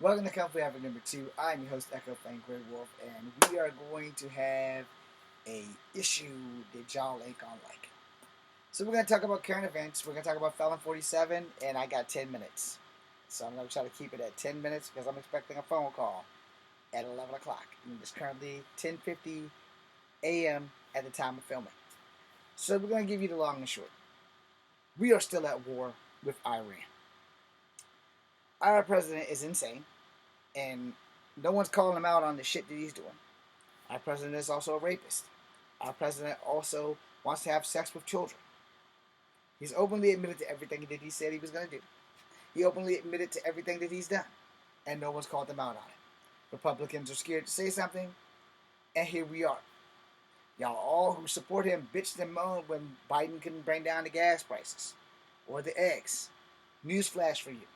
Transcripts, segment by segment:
Welcome to Comfy Habit number 2. I'm your host, Echo Fan Grey Wolf, and we are going to have a issue that y'all ain't gonna like. So we're gonna talk about current events. We're gonna talk about Felon 47, and I got 10 minutes. So I'm gonna try to keep it at 10 minutes because I'm expecting a phone call at 11 o'clock. And it's currently 10:50 a.m. at the time of filming. So we're gonna give you the long and short. We are still at war with Iran. Our president is insane, and no one's calling him out on the shit that he's doing. Our president is also a rapist. Our president also wants to have sex with children. He's openly admitted to everything that he said he was going to do. He openly admitted to everything that he's done, and no one's called him out on it. Republicans are scared to say something, and here we are. Y'all all who support him bitched and moaned when Biden couldn't bring down the gas prices or the eggs. Newsflash for you.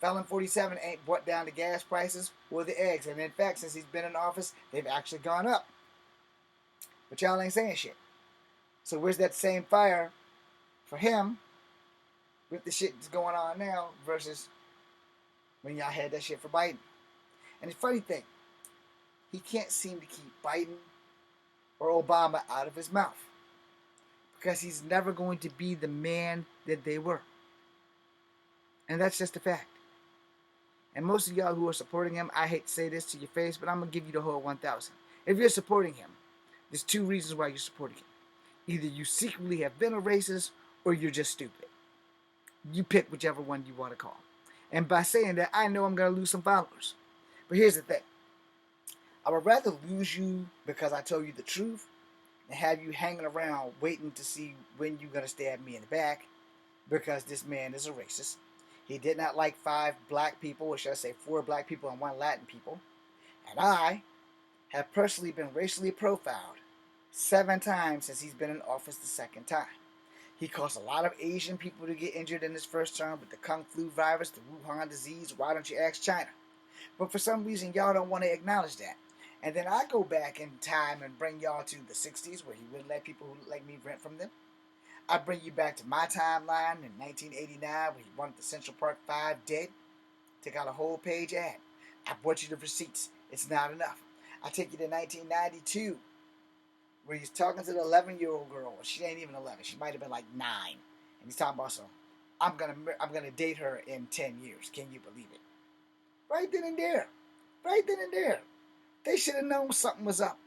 Felon 47 ain't brought down the gas prices or the eggs. And in fact, since he's been in office, they've actually gone up. But y'all ain't saying shit. So where's that same fire for him with the shit that's going on now versus when y'all had that shit for Biden? And the funny thing, he can't seem to keep Biden or Obama out of his mouth because he's never going to be the man that they were. And that's just a fact. And most of y'all who are supporting him, I hate to say this to your face, but I'm going to give you the whole 1,000. If you're supporting him, there's two reasons why you're supporting him. Either you secretly have been a racist or you're just stupid. You pick whichever one you want to call. And by saying that, I know I'm going to lose some followers. But here's the thing. I would rather lose you because I told you the truth than have you hanging around waiting to see when you're going to stab me in the back because this man is a racist. He did not like 5 black people, or should I say 4 black people and 1 Latin people. And I have personally been racially profiled 7 times since he's been in office the second time. He caused a lot of Asian people to get injured in his first term with the Kung Flu virus, the Wuhan disease. Why don't you ask China? But for some reason, y'all don't want to acknowledge that. And then I go back in time and bring y'all to the 60s where he wouldn't let people who look like me rent from them. I bring you back to my timeline in 1989 when he wanted the Central Park 5 dead. Took out a whole page ad. I brought you the receipts. It's not enough. I take you to 1992 where he's talking to the 11-year-old girl. She ain't even 11. She might have been like 9. And he's talking about some, I'm gonna date her in 10 years. Can you believe it? Right then and there. Right then and there. They should have known something was up.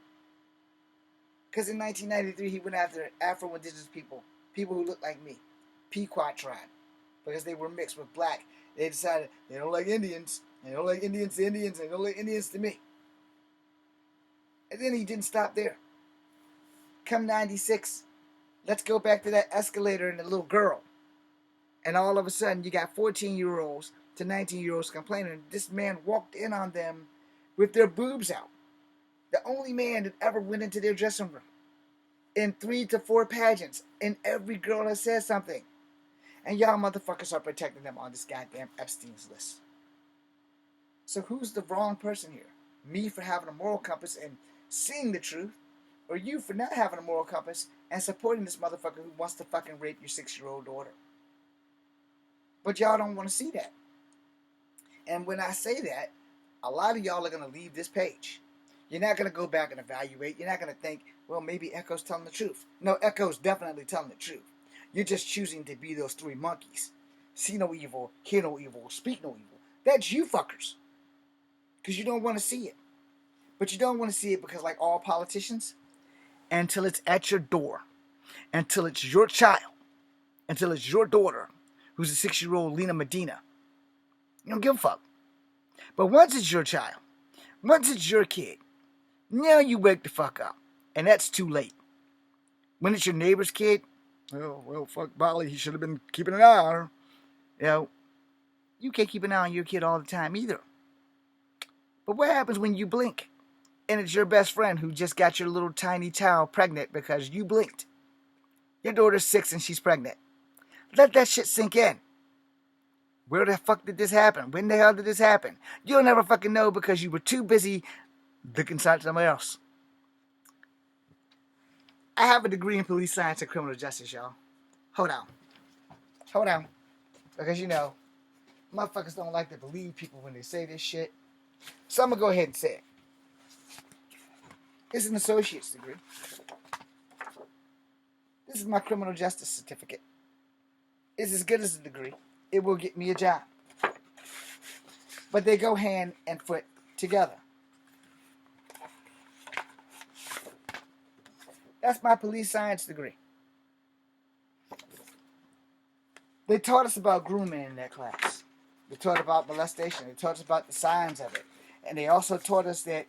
Because in 1993, he went after Afro-Indigenous people. People who looked like me. Pequot tribe. Because they were mixed with black. They decided they don't like Indians. They don't like Indians to Indians. They don't like Indians to me. And then he didn't stop there. Come 96, let's go back to that escalator and the little girl. And all of a sudden, you got 14-year-olds to 19-year-olds complaining. This man walked in on them with their boobs out. The only man that ever went into their dressing room. In 3 to 4 pageants. And every girl has said something. And y'all motherfuckers are protecting them on this goddamn Epstein's list. So who's the wrong person here? Me for having a moral compass and seeing the truth? Or you for not having a moral compass and supporting this motherfucker who wants to fucking rape your 6-year-old daughter? But y'all don't want to see that. And when I say that, a lot of y'all are going to leave this page. You're not going to go back and evaluate. You're not going to think, well, maybe Echo's telling the truth. No, Echo's definitely telling the truth. You're just choosing to be those 3 monkeys. See no evil, hear no evil, speak no evil. That's you fuckers. Because you don't want to see it. But you don't want to see it because, like all politicians, until it's at your door, until it's your child, until it's your daughter, who's a 6-year-old Lena Medina, you don't give a fuck. But once it's your child, once it's your kid, now you wake the fuck up. And that's too late. When it's your neighbor's kid, well, fuck Bolly, he should have been keeping an eye on her. You know, you can't keep an eye on your kid all the time either. But what happens when you blink? And it's your best friend who just got your little tiny child pregnant because you blinked. Your daughter's 6 and she's pregnant. Let that shit sink in. Where the fuck did this happen? When the hell did this happen? You'll never fucking know because you were too busy looking at somebody else. I have a degree in police science and criminal justice, y'all. Hold on. Because, Motherfuckers don't like to believe people when they say this shit. So I'm going to go ahead and say it. It's an associate's degree. This is my criminal justice certificate. It's as good as a degree. It will get me a job. But they go hand and foot together. That's my police science degree. They taught us about grooming in that class. They taught about molestation. They taught us about the signs of it. And they also taught us that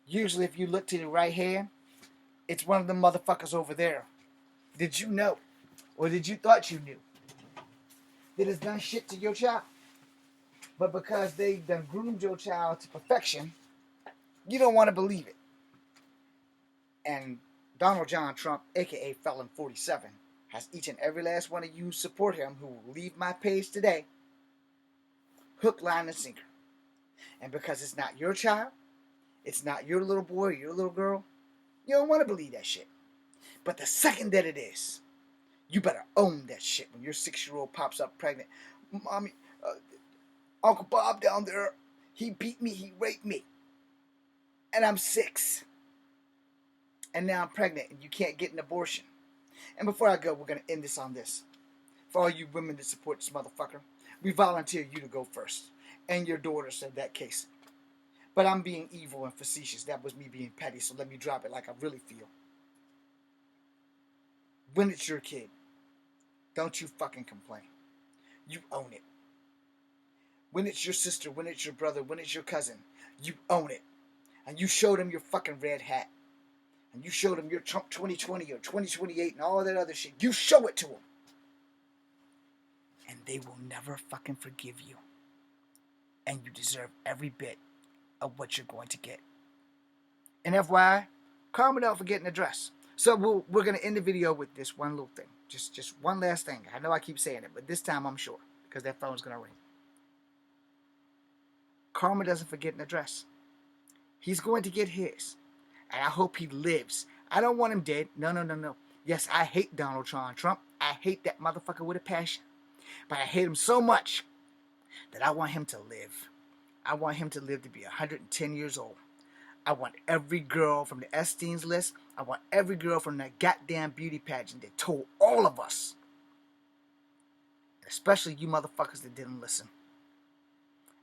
usually if you look to the right hand, it's one of the motherfuckers over there. Did you know? Or did you thought you knew? That has done shit to your child. But because they done groomed your child to perfection, you don't want to believe it. And Donald John Trump, aka Felon 47, has each and every last one of you support him who will leave my page today, hook, line, and sinker. And because it's not your child, it's not your little boy or your little girl, you don't want to believe that shit. But the second that it is, you better own that shit when your 6-year-old pops up pregnant. Mommy, Uncle Bob down there, he beat me, he raped me. And I'm 6. And now I'm pregnant and you can't get an abortion. And before I go, we're going to end this on this. For all you women that support this motherfucker, we volunteer you to go first. And your daughter said that case. But I'm being evil and facetious. That was me being petty, so let me drop it like I really feel. When it's your kid, don't you fucking complain. You own it. When it's your sister, when it's your brother, when it's your cousin, you own it. And you show them your fucking red hat. And you show them your Trump 2020 or 2028 and all that other shit. You show it to them. And they will never fucking forgive you. And you deserve every bit of what you're going to get. And FYI, karma don't forget an address. So we're going to end the video with this one little thing. Just one last thing. I know I keep saying it, but this time I'm sure. Because that phone's going to ring. Karma doesn't forget an address. He's going to get his. And I hope he lives. I don't want him dead. No. Yes, I hate Donald John Trump. I hate that motherfucker with a passion. But I hate him so much that I want him to live. I want him to live to be 110 years old. I want every girl from the Epstein's list. I want every girl from that goddamn beauty pageant that told all of us. Especially you motherfuckers that didn't listen.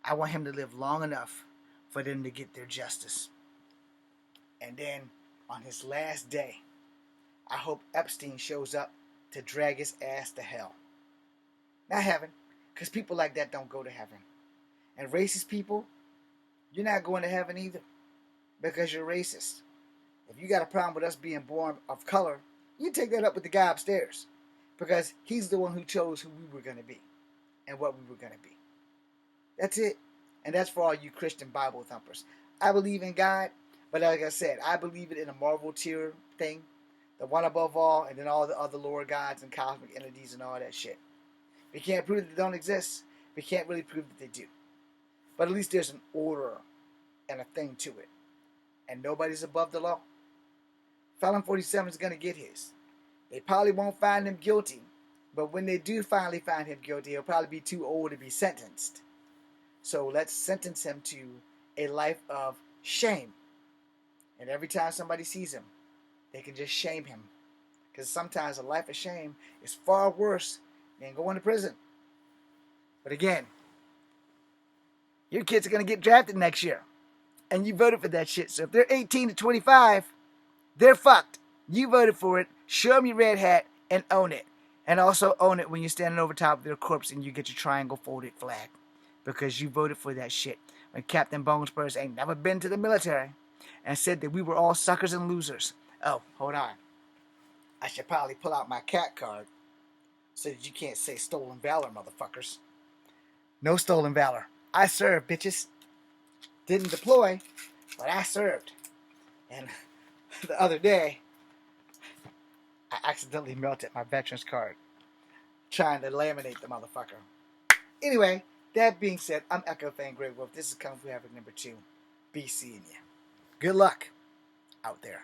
I want him to live long enough for them to get their justice. And then, on his last day, I hope Epstein shows up to drag his ass to hell. Not heaven, because people like that don't go to heaven. And racist people, you're not going to heaven either, because you're racist. If you got a problem with us being born of color, you take that up with the guy upstairs, because he's the one who chose who we were going to be and what we were going to be. That's it. And that's for all you Christian Bible thumpers. I believe in God, but like I said, I believe it in a Marvel tier thing, the one above all, and then all the other lower gods and cosmic entities and all that shit. We can't prove that they don't exist. We can't really prove that they do. But at least there's an order and a thing to it. And nobody's above the law. Felon 47 is going to get his. They probably won't find him guilty. But when they do finally find him guilty, he'll probably be too old to be sentenced. So let's sentence him to a life of shame. And every time somebody sees him, they can just shame him. Because sometimes a life of shame is far worse than going to prison. But again, your kids are going to get drafted next year. And you voted for that shit. So if they're 18 to 25, they're fucked. You voted for it. Show them your red hat and own it. And also own it when you're standing over top of their corpse and you get your triangle folded flag. Because you voted for that shit. When Captain Bonespurs ain't never been to the military and said that we were all suckers and losers. Oh, hold on. I should probably pull out my cat card so that you can't say stolen valor, motherfuckers. No stolen valor. I served, bitches. Didn't deploy, but I served. And the other day, I accidentally melted my veteran's card trying to laminate the motherfucker. Anyway, that being said, I'm Echo Fan Grey Wolf. This is Kung Fu Havoc number 2. Be seeing you. Good luck out there.